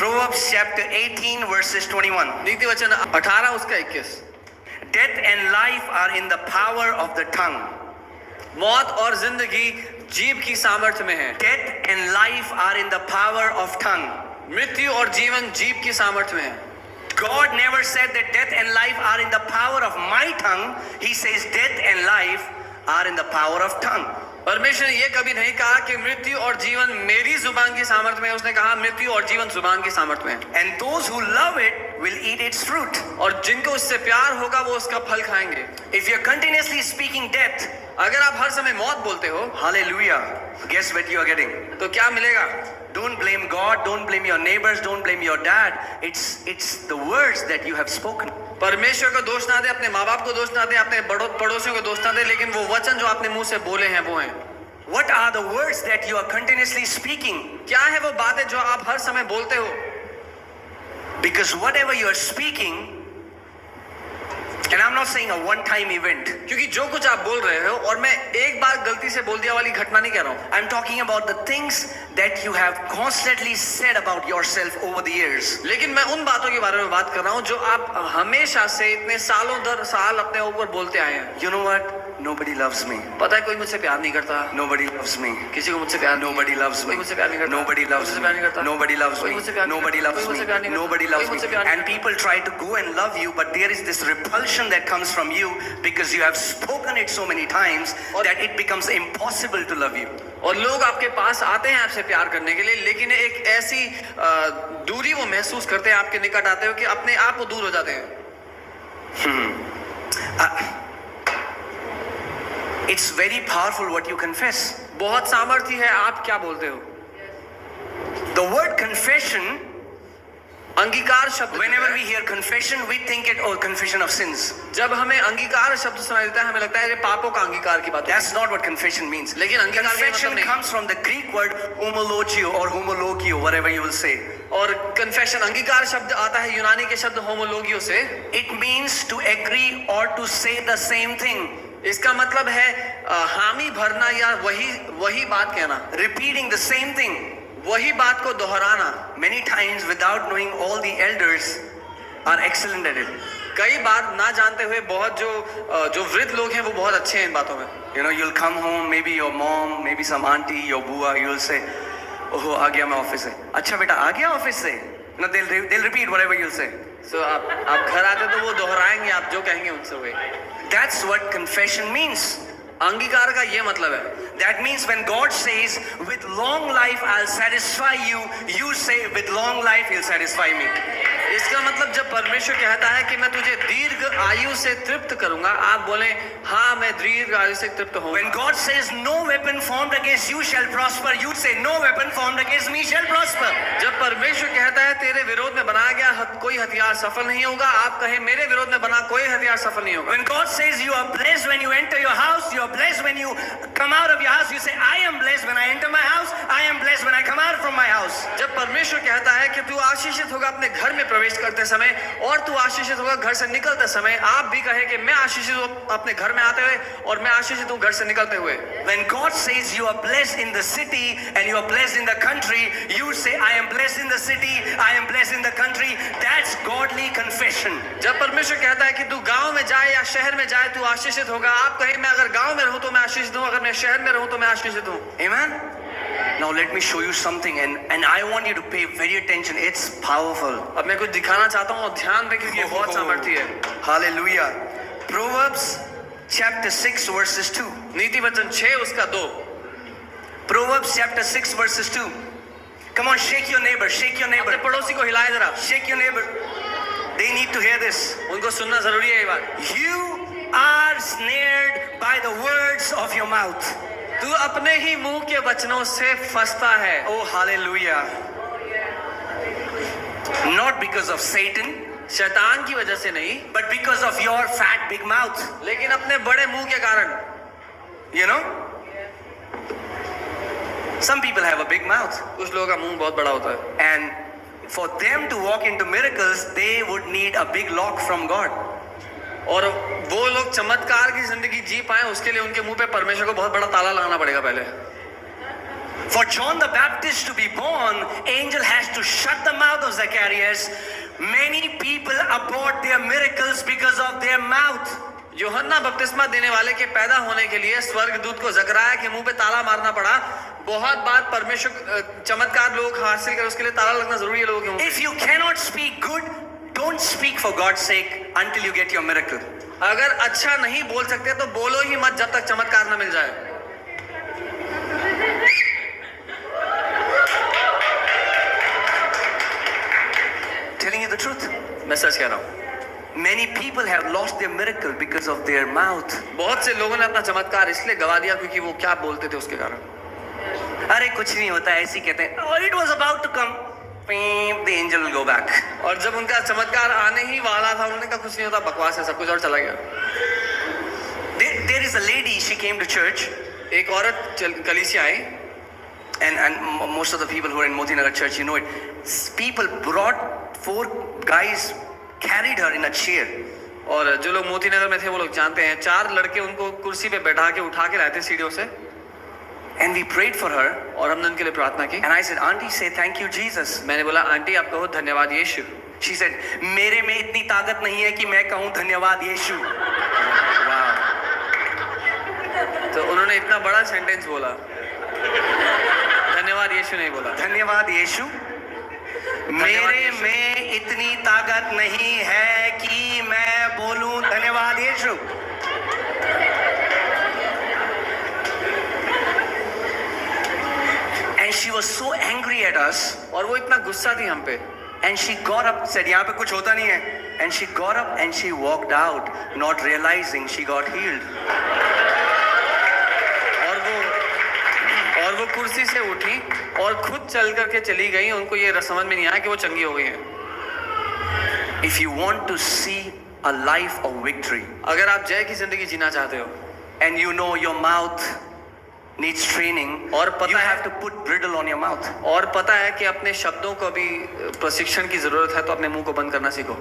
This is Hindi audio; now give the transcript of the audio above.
Proverbs chapter 18 verses 21. नीति वचन 18 उसका 21। Death and life are in the power of the tongue. मौत और जिंदगी जीभ की सामर्थ्य में है। Death and life are in the power of tongue. मृत्यु और जीवन जीभ की सामर्थ्य में है। God never said that death and life are in the power of my tongue. He says death and life are in the power of tongue. परमेश्वर ने ये कभी नहीं कहा कि मृत्यु और जीवन मेरी जुबान की सामर्थ्य में है। उसने कहा मृत्यु और जीवन जुबान की सामर्थ्य में है। And those who love it will eat its fruit. और जिनको उससे प्यार होगा वो उसका फल खाएंगे। If you're continuously speaking death, अगर आप हर समय मौत बोलते हो, hallelujah, guess what you are getting? तो क्या मिलेगा? Don't blame God, don't blame your neighbors, don't blame your dad. It's the words that you have spoken. परमेश्वर को दोष ना दे, अपने माँ बाप को दोष ना दे, अपने बड़ों पड़ोसियों को दोष ना दे, लेकिन वो वचन जो आपने मुंह से बोले हैं वो हैं। What are the words that you are continuously speaking? क्या है वो बातें जो आप हर समय बोलते हो? Because whatever you are speaking, and I'm not saying a one-time event. क्योंकि जो कुछ आप बोल रहे हो, और मैं एक बार गलती से बोल दिया वाली घटना नहीं कह रहा हूँ। I'm talking about the things that you have constantly said about yourself over the years. लेकिन मैं उन बातों के बारे में बात कर रहा हूँ जो आप हमेशा से इतने सालों दर साल अपने ऊपर बोलते आए हैं। You know what? Nobody loves me. पता है कोई मुझसे प्यार नहीं करता। Nobody loves me. किसी को मुझसे प्यार नहीं। Nobody loves me. कोई मुझसे प्यार नहीं करता। Nobody loves मुझसे me. प्यार नहीं करता। Nobody loves कोई me. मुझसे प्यार नहीं Nobody करता। loves कोई me. मुझसे प्यार नहीं करता। Nobody कोई loves मुझसे me. प्यार नहीं And people try to go and love you, but there is this repulsion that comes from you because you have spoken it so many times that it becomes impossible to love you. और लोग आपके पास आते हैं आपसे प्यार करने के लिए, लेकिन एक ऐसी दूरी वो महसूस करते हैं आपके निकट आते हो कि अपने आप वो दूर हो जाते हैं। It's very powerful what you confess. बहुत सामर्थ्य है आप क्या बोलते हो। The word confession, अंगीकार शब्द, whenever we hear confession, we think it, oh, confession of sins. जब हमें अंगीकार शब्द सुनाई देता है हमें लगता है ये पापों का अंगीकार की बात है। That's not what confession means. लेकिन अंगीकार का Confession मतलब नहीं। comes from the Greek word homologio or homologio, whatever you will say. और कन्फेशन अंगीकार शब्द आता है यूनानी के शब्द होमोलोगियो से। It means to agree or to say the same thing. इसका मतलब है हामी भरना या वही बात कहना। Repeating the same thing. वही बात को दोहराना। Many times without knowing, all the elders are excellent at it. कई बार ना जानते हुए बहुत जो वृद्ध लोग हैं वो बहुत अच्छे हैं इन बातों में। You know, you'll come home, maybe your mom, maybe some auntie, your bua, you'll say, oh, आ गया मैं ऑफिस से। अच्छा बेटा आ गया ऑफिस से? No, they'll repeat whatever you'll say. So आप घर आते तो वो दोहराएंगे आप जो कहेंगे उनसे वही। That's what confession means. अंगीकार का ये मतलब है। That means when God says, with long life I'll satisfy you, you say, with long life He'll satisfy me. इसका मतलब जब परमेश्वर कहता है कि मैं तुझे दीर्घ आयु से तृप्त करूंगा, आप बोले हाँ मैं दीर्घ आयु से तृप्त हूँ। When God says no weapon formed against you shall prosper, you say no weapon formed against me shall prosper. जब परमेश्वर कहता है तेरे विरोध में बनाया गया कोई हथियार सफल नहीं होगा, आप कहें मेरे विरोध में बना कोई हथियार सफल नहीं होगा। When God says you are blessed when you enter your house, you are blessed when you come out of your house, you say I am blessed when I enter my house, I am blessed when I come out from my house. जब परमेश्वर कहता है कि तू आशीषित होगा अपने घर में प्रवेश करते समय और तू आशीषित होगा घर से निकलते समय, आप भी कहें कि मैं आशीषित हूँ अपने घर में आते हुए और मैं आशीषित हूँ घर से निकलते हुए। When God says you are blessed in the city and you are blessed in the country, you say I am blessed in the city, I am blessed in the country. That's godly confession. जब परमेश्वर कहता है कि तू गांव में जाए या शहर में जाए तू आशीषित होगा, आप कहें मैं अगर गांव में रहूं तो मैं आशीषित हूं, अगर मैं शहर में रहूं तो मैं आशीषित हूं। Amen. Now let me show you something and I want you to pay very attention. It's powerful. अब मैं कुछ दिखाना चाहता हूं और ध्यान दें क्योंकि ये बहुत सामर्थ्य है। Hallelujah. Proverbs chapter 6 verses 2. नीति वचन 6 उसका 2। Proverbs chapter 6 verses 2. Come on, shake your neighbor, shake your neighbor. अपने पड़ोसी को हिलाए जरा। Shake your neighbor. They need to hear this. उनको सुनना जरूरी है ये बात। You are snared by the words of your mouth. तू अपने ही मुंह के वचनों से फंसता है। Oh, hallelujah. Not because of Satan, शैतान की वजह से नहीं, but because of your fat big mouth. लेकिन अपने बड़े मुंह के कारण। You know? Some people have a big mouth. कुछ लोगों का मुंह बहुत बड़ा होता है। And for them to walk into miracles, they would need a big lock from God. और वो लोग चमत्कार की जिंदगी जी पाए उसके लिए उनके मुंह पे परमेश्वर को बहुत बड़ा ताला लगाना पड़ेगा पहले। For John the Baptist to be born, angel has to shut the mouth of Zacharias. Many people abort their miracles because of their mouth. यूहन्ना बपतिस्मा देने वाले के पैदा होने के लिए स्वर्गदूत को जकरिया के मुंह पे ताला मारना पड़ा। बहुत बार परमेश्वर चमत्कार लोग हासिल कर उसके लिए ताला लगना जरूरी है लोगों के मुंह पे। If you cannot speak good, don't speak for God's sake until you get your miracle. अगर अच्छा नहीं बोल सकते तो बोलो ही मत जब तक चमत्कार न मिल जाए। Telling you the truth. मैं सच कह रहा हूँ। Many people have lost their miracle because of their mouth. बहुत से लोगों ने अपना चमत्कार इसलिए गवा दिया क्योंकि वो क्या बोलते थे उसके कारण। अरे कुछ नहीं होता, ऐसे ही कहते हैं। Oh, it was about to come. The angel will go back. और जब उनका चमत्कार आने ही वाला था उन्होंने कहा कुछ नहीं होता, बकवास है सब कुछ, और चला गया। There is a lady, she came to church. एक औरत कलीसिया आई। And most of the people who are in Moti Nagar church, you know it. People brought 4 guys, carried her in a chair. और जो लोग मोती नगर में थे वो लोग जानते हैं, 4 लड़के उनको कुर्सी पे बैठा के उठा के लाए थे सीढ़ियों से। And we prayed for her. और हमने उनके लिए प्रार्थना की। And I said, Auntie, say thank you Jesus. मैंने बोला आंटी आप कहो धन्यवाद यीशु। She said, मेरे में इतनी ताकत नहीं है कि मैं कहूँ धन्यवाद यीशु। Wow. तो उन्होंने इतना बड़ा सेंटेंस बोला, धन्यवाद यीशु नहीं बोला। धन्यवाद यीशु। मेरे में इतनी ताकत नहीं है कि मैं बोलूं धन्यवाद यीशु। And she was so angry at us. और वो इतना गुस्सा थी हम पे। And she got up, said यहाँ पे कुछ होता नहीं है। And she got up and she walked out, not realizing she got healed. और वो कुर्सी से उठी और खुद चल करके चली गई। उनको ये समझ में नहीं आया कि वो चंगी हो गई है। If you want to see a life of victory, अगर आप जय की जिंदगी जीना चाहते हो, and you know your mouth needs training, और you पता have है to put bridle on your mouth. और पता है कि अपने शब्दों को भी प्रशिक्षण की जरूरत है, तो अपने मुंह को बंद करना सीखो।